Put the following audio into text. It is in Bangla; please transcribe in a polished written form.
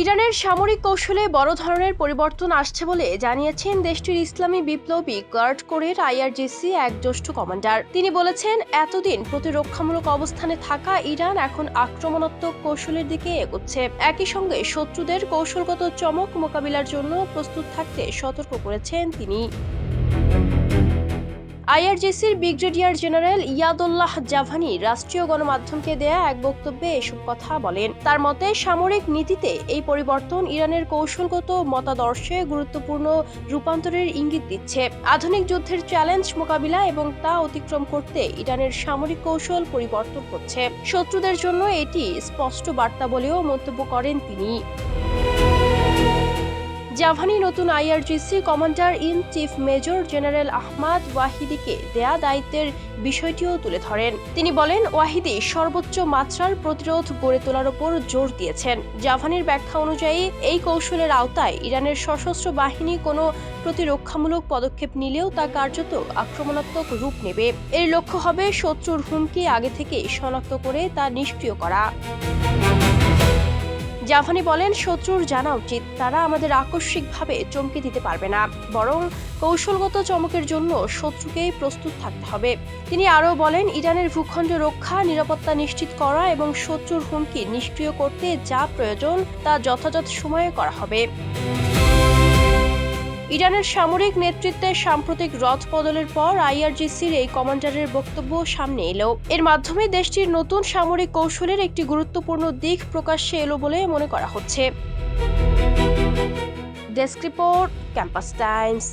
ইরানের সামরিক কৌশলে বড় ধরনের পরিবর্তন আসছে বলে জানিয়েছেন দেশটির ইসলামী বিপ্লবী গার্ড কোরের আইআরজিসি এক জ্যেষ্ঠ কমান্ডার। তিনি বলেছেন, এতদিন প্রতিরক্ষামূলক অবস্থানে থাকা ইরান এখন আক্রমণাত্মক কৌশলের দিকে এগোচ্ছে। একই সঙ্গে শত্রুদের কৌশলগত চমক মোকাবিলার জন্য প্রস্তুত থাকতে সতর্ক করেছেন তিনি। আইআরজিসির ব্রিগেডিয়ার জেনারেল ইয়াদুল্লাহ জাভানি রাষ্ট্রীয় গণমাধ্যমকে দেয়া এক বক্তব্যে এসব কথা বলেন। তার মতে, সামরিক নীতিতে এই পরিবর্তন ইরানের কৌশলগত মতাদর্শে গুরুত্বপূর্ণ রূপান্তরের ইঙ্গিত দিচ্ছে। আধুনিক যুদ্ধের চ্যালেঞ্জ মোকাবিলা এবং তা অতিক্রম করতে ইরানের সামরিক কৌশল পরিবর্তন করছে। শত্রুদের জন্য এটি স্পষ্ট বার্তা বলেও মন্তব্য করেন তিনি। জাভানি নতুন IRGC commander in chief major general Ahmad ওয়াহিদিকে দেয়া দায়িত্বের বিষয়টিও তুলে ধরেন। তিনি বলেন, ওয়াহিদি সর্বোচ্চ মাত্রার প্রতিরোধ গড়ে তোলার উপর জোর দিয়েছেন। জাভানির ব্যাখ্যা অনুযায়ী এই কৌশলের আওতায় ইরানের সশস্ত্র বাহিনী কোনো প্রতিরক্ষামূলক পদক্ষেপ নিলেও তা কার্যত আক্রমণাত্মক রূপ নেবে। এর লক্ষ্য হবে শত্রুর হুমকি আগে থেকে শনাক্ত করে তা নিষ্ক্রিয় করা। জাভানি বলেন, শত্রুর জানা উচিত তারা আমাদের আকস্মিকভাবে চমকে দিতে পারবে না, বরং কৌশলগত চমকের জন্য শত্রুকেই প্রস্তুত থাকতে হবে। তিনি আরও বলেন, ইরানের ভূখণ্ড রক্ষা, নিরাপত্তা নিশ্চিত করা এবং শত্রুর হুমকি নিষ্ক্রিয় করতে যা প্রয়োজন তা যথাযথ সময়ে করা হবে। ইরানের সামরিক নেতৃত্বের সাম্প্রতিক রদবদলের পর আইআরজিসির এই কমান্ডারের বক্তব্য সামনে এলো। এর মাধ্যমে দেশটির নতুন সামরিক কৌশলের একটি গুরুত্বপূর্ণ দিক প্রকাশ্যে এলো বলে মনে করা হচ্ছে। Desk report, campus Times.